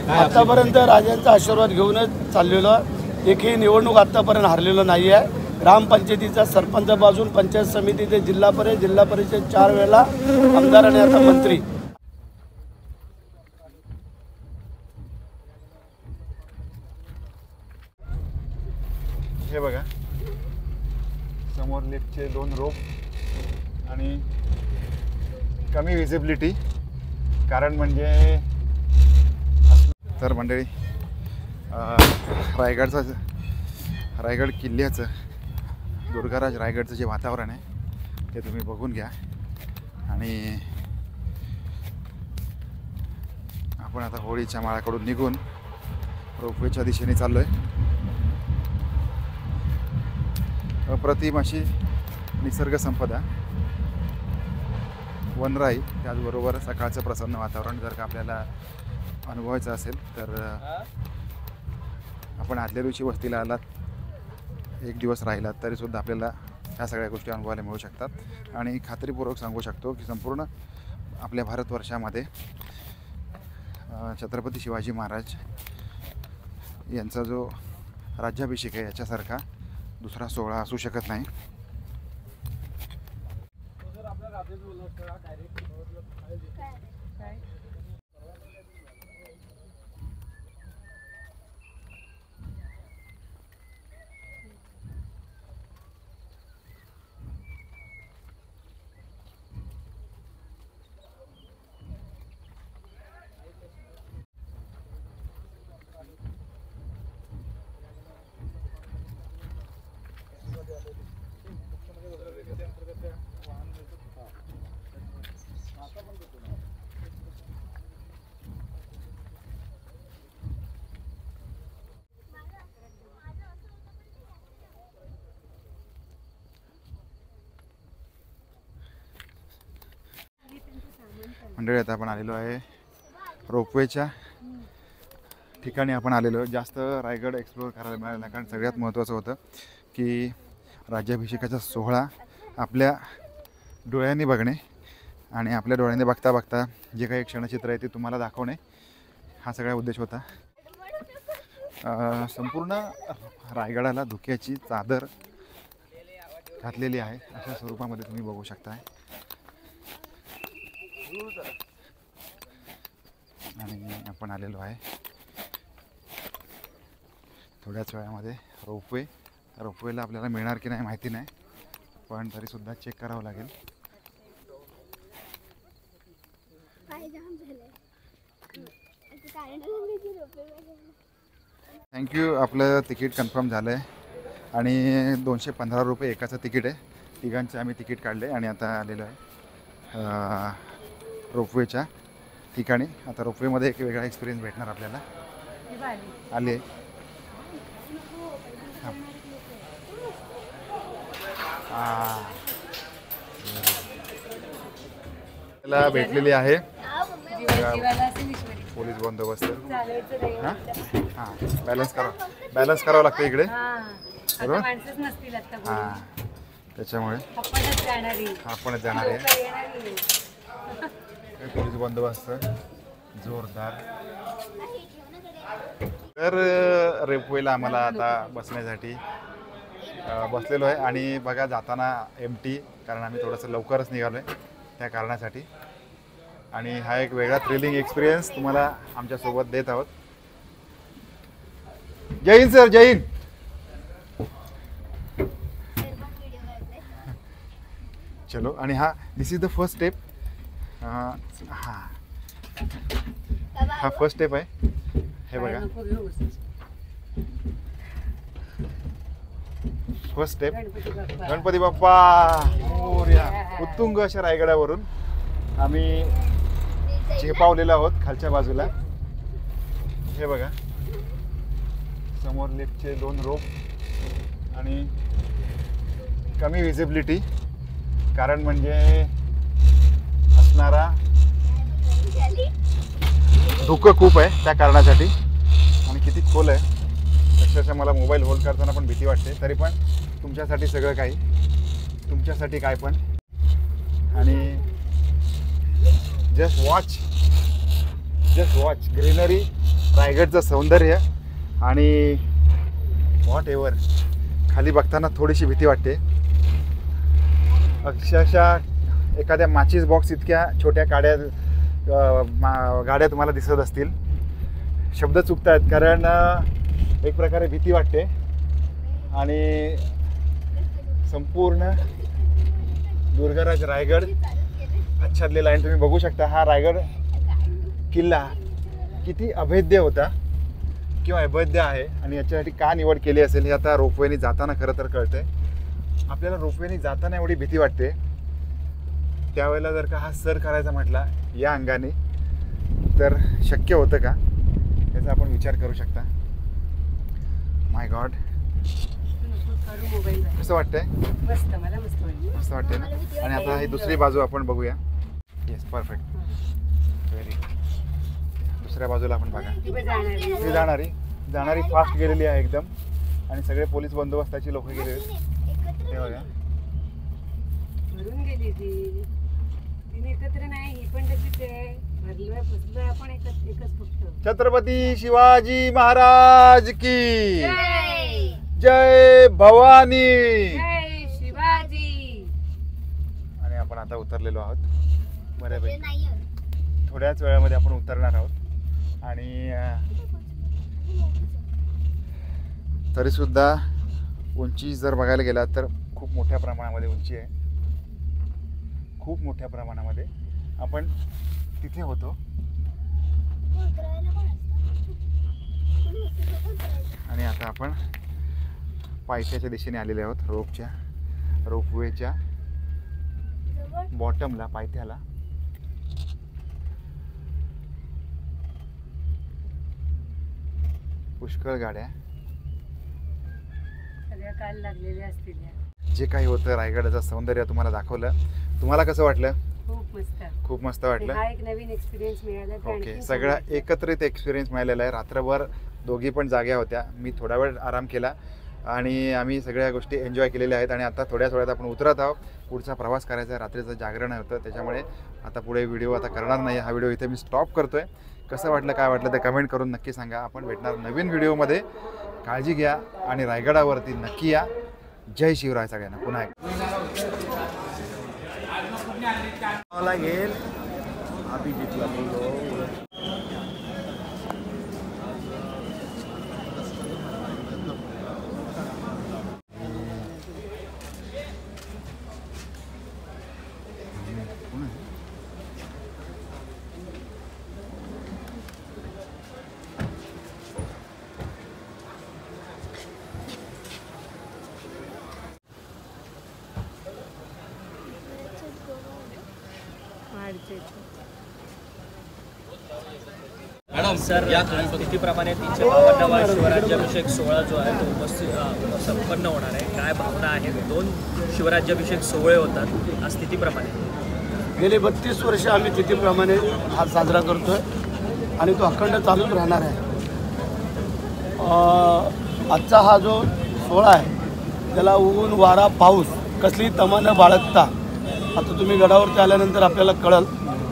आतापर्यंत राजांचा आशीर्वाद घेऊनच चाललेलो, एकही निवडणूक आतापर्यंत हारलेलो नाही आहे। ग्रामपंचायतीचा सरपंचापासून पंचायत समिती ते जिल्हा परिषद 4 वेळा आमदार आणि आता मंत्री। हे बघा समोर लिफ्टचे 2 रोप आणि कमी विजिबिलिटी, कारण म्हणजे तर मंडळी रायगड किल्ल्याचं, दुर्गाराज रायगडचं जे वातावरण आहे ते तुम्ही बघून घ्या। आणि आपण आता होळीच्या माळाकडून निघून रोपवेच्या दिशेने चाललो आहे। अप्रतिम अशी निसर्ग संपदा, वनराई, त्याचबरोबर सकाळचं प्रसन्न वातावरण जर का आपल्याला अनुभवायचं असेल तर आपण आदल्या दिवशी वस्तीला आलात, 1 दिवस राहिलात तरीसुद्धा आपल्याला ह्या सगळ्या गोष्टी अनुभवायला मिळू शकतात। आणि खात्रीपूर्वक सांगू शकतो की संपूर्ण आपल्या भारतवर्षामध्ये छत्रपती शिवाजी महाराज यांचा जो राज्याभिषेक आहे याच्यासारखा दुसरा सोहळा असू शकत नाही। मंडळी आता आपण आलेलो आहे रोपवेच्या ठिकाणी आपण आलेलो। जास्त रायगड एक्सप्लोअर करायला मिळालं नाही, कारण सगळ्यात महत्त्वाचं होतं की राज्याभिषेकाचा सोहळा आपल्या डोळ्यांनी बघणे आणि आपल्या डोळ्यांनी बघता बघता जे काही क्षणचित्र आहे ते तुम्हाला दाखवणे, हा सगळा उद्देश होता। संपूर्ण रायगडाला धुक्याची चादर घातलेली आहे, अशा स्वरूपामध्ये तुम्ही बघू शकताय। आणि आपण आलेलो आहे थोड्याच वेळामध्ये रोपवेला आपल्याला मिळणार की नाही माहिती नाही, पण तरीसुद्धा चेक करावं लागेल। थँक्यू, आपलं तिकीट कन्फर्म झालं आहे आणि 215 रुपये एकाचं तिकीट आहे। तिघांचे आम्ही तिकीट काढले आणि आता आलेलो आहे रोपवेच्या ठिकाणी। आता रोपवेमध्ये एक वेगळा एक्सपिरियन्स भेटणार आपल्याला। आले त्याला भेटलेली आहे पोलीस बंदोबस्त। हां, बॅलन्स करावं लागतं इकडे, बरोबर? हां, त्याच्यामुळे आपणच जाणार आहे। पोलीस बंदोबस्त जोरदार। तर रोपवेला आम्हाला आता बसण्यासाठी बसलेलो आहे आणि बघा जाताना एमटी, कारण आम्ही थोडंसं लवकरच निघालो आहे त्या कारणासाठी। आणि हा एक वेगळा थ्रिलिंग एक्सपिरियन्स तुम्हाला आमच्यासोबत देत आहोत। जय हिंद सर, जय हिंद। चलो, आणि हा दिस इज द फर्स्ट स्टेप। हा फर्स्ट स्टेप आहे, हे बघा फर्स्ट स्टेप। गणपती बाप्पा मोरया। उत्तुंग अशा रायगडावरून आम्ही झेपावलेलो आहोत खालच्या बाजूला। हे बघा समोर लिफ्टचे 2 रोप आणि कमी विजिबिलिटी, कारण म्हणजे असणारा धुकं खूप आहे त्या कारणासाठी। आणि किती खोल आहे, अक्षरशः मला मोबाईल होल्ड करताना पण भीती वाटते, तरी पण तुमच्यासाठी सगळं काही, तुमच्यासाठी काय पण। आणि जस्ट वॉच ग्रीनरी रायगडचं सौंदर्य आणि व्हॉट एव्हर. खाली बघताना थोडीशी भीती वाटते. अक्षरशः एखाद्या माचीस बॉक्स इतक्या छोट्या गाड्या तुम्हाला दिसत असतील. शब्द चुकत आहेत कारण एक प्रकारे भीती वाटते. आणि संपूर्ण दुर्गराज रायगड आच्छादलेला आहे. तुम्ही बघू शकता हा रायगड किल्ला किती अभेद्य होता किंवा अभेद्य आहे आणि याच्यासाठी का निवड केली असेल हे आता रोपवेने जाताना खरं तर कळतंय. आपल्याला रोपवेने जाताना एवढी भीती वाटते, त्यावेळेला जर का हा सर करायचा म्हटला या अंगाने तर शक्य होतं का याचा आपण विचार करू शकता. माय गॉड, कसं वाटतंय? मस्त वाटतंय ना. आणि आता ही दुसरी बाजू आपण बघूया. Yes, perfect, very good. दुसऱ्या बाजूला आपण बघा. ती जाणारी फास्ट गेलेली आहे एकदम आणि सगळे पोलीस बंदोबस्ताची लोक गेलेली. हे बघा, छत्रपती शिवाजी महाराज की जय भवानी. आणि आपण आता उतरलेलो आहोत बऱ्यापैकी. थोड्याच वेळामध्ये आपण उतरणार आहोत आणि तरीसुद्धा उंची जर बघायला गेला तर खूप मोठ्या प्रमाणामध्ये उंची आहे. खूप मोठ्या प्रमाणामध्ये आपण तिथे होतो. आणि आता आपण पायथ्याच्या दिशेने आलेले आहोत. रोपवेच्या बॉटमला, पायथ्याला. पुष्कळ गाड्या काल लागलेल्या असतील. जे काही होतं रायगडाचं सौंदर्य तुम्हाला दाखवलं. तुम्हाला कसं वाटलं? खूप मस्त वाटलं. हा एक नवीन एक्सपिरियन्स मिळाला. ओके, सगळा एकत्रित एक्सपिरियन्स मिळालेला आहे. रात्रभर दोघी पण जाग्या होत्या. मी थोडा वेळ आराम केला आणि आम्ही सगळ्या गोष्टी एन्जॉय केलेल्या आहेत. आणि आता थोड्याच वेळात आपण उतरत आहोत. पुढचा प्रवास करायचा आहे. रात्रीचं जागरण होतं त्याच्यामुळे आता पुढे व्हिडिओ आता करणार नाही. हा व्हिडिओ इथे मी स्टॉप करतोय. कसं वाटलं, काय वाटलं ते कमेंट करून नक्की सांगा. आपण भेटणार नवीन व्हिडिओमध्ये. काळजी घ्या आणि रायगडावरती नक्की या. जय शिवराय सगळ्यांना. पुन्हा लागेल अभिजितला मॅडम सर, तिथीप्रमाणे 352वा शिवराज्याभिषेक सोहळा जो आहे तो संपन्न होणार आहे. काय भावना आहेत? 2 शिवराज्याभिषेक सोहळे होतात आज तिथीप्रमाणे. गेले 32 वर्ष आम्ही तिथीप्रमाणे हा साजरा करतोय आणि तो अखंड चालूच राहणार आहे. आजचा हा जो सोहळा आहे त्याला ऊन वारा पाऊस कसली तमा न बाळगता, आता तुम्ही गडावरती आल्यानंतर आपल्याला कळल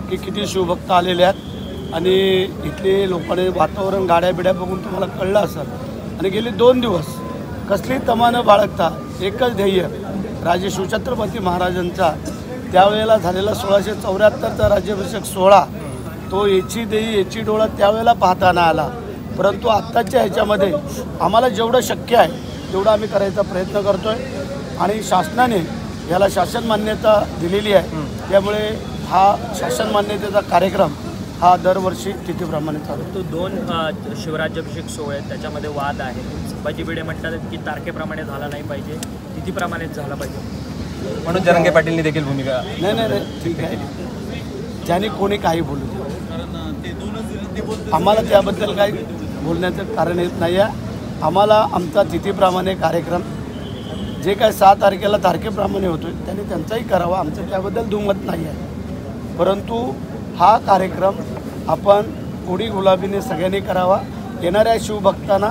की किती शिवभक्त आलेले आहेत. आणि इथले लोकांनी वातावरण, गाड्या बिड्या बघून तुम्हाला कळलं असेल. आणि गेले 2 दिवस कसली तमा न बाळगता एकच ध्येय, राजे शिवछत्रपती महाराजांचा त्यावेळेला झालेला 1674चा राज्याभिषेक सोहळा, तो याची देई याची डोळा त्यावेळेला पाहता नाही आला. परंतु आत्ताच्या ह्याच्यामध्ये आम्हाला जेवढं शक्य आहे तेवढं आम्ही करायचा प्रयत्न करतो आहे. आणि शासनाने याला शासन मान्यता दिलेली आहे. त्यामुळे हा शासन मान्यतेचा कार्यक्रम हा दरवर्षी तिथीप्रमाणे चालू. तो 2 शिवराज्याभिषेक सोहळे आहेत, त्याच्यामध्ये वाद आहे. संभाजी भिडे म्हणतात की तारखेप्रमाणे झाला नाही पाहिजे, तिथीप्रमाणेच झाला पाहिजे. म्हणून जरांगे पाटीलनी देखील भूमिका. नाही ठीक आहे, ज्याने कोणी काही बोलू दे, आम्हाला त्याबद्दल काही बोलण्याचं कारण येत नाही आहे. आम्हाला आमचा तिथीप्रमाणे कार्यक्रम जे काय 6 तारखेला तारखेप्रमाणे होतो त्यांनी त्यांचाही करावा, आमचं त्याबद्दल दुमत नाही आहे. परंतु हा कार्यक्रम आपण गोडी गुलाबीने सगळ्यांनी करावा. येणाऱ्या शिवभक्तांना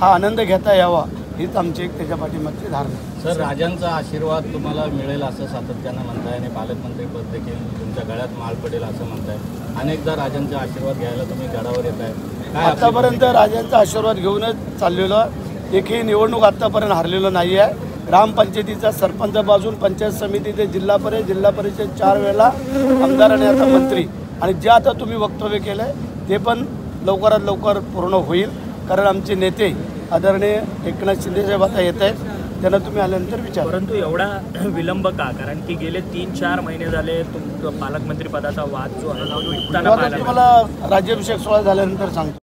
हा आनंद घेता यावा हीच आमची एक त्याच्या पाठीमागची धारणा. सर, राजांचा आशीर्वाद तुम्हाला मिळेल असं सातत्यानं म्हणताय आणि पालकमंत्रीपद देखील तुमच्या गळ्यात माळ पडेल असं म्हणताय. अनेकदा राजांचा आशीर्वाद घ्यायला तुम्ही गडावर येत आहे. आतापर्यंत राजांचा आशीर्वाद घेऊनच चाललेलो. एकही निवडणूक आतापर्यंत हारलेलो नाही आहे. ग्रामपंचायतीचा सरपंचापासून पंचायत समिती ते जिल्हा परिषद 4 वेळेला आमदार आणि आता मंत्री, आणि जे आता तुम्ही वक्तव्य केलं आहे ते पण लवकरात लवकर पूर्ण होईल. कारण आमचे नेते आदरणीय एकनाथ शिंदेसाहेब आता येत आहेत, त्यांना तुम्ही आल्यानंतर विचार. परंतु एवढा विलंब का? कारण की गेले 3-4 महिने झाले पालकमंत्री पदाचा वाद जो आहे तो निघताना पाहायला मिळाला. तुम्हाला राज्याभिषेक सोहळा झाल्यानंतर सांगतो.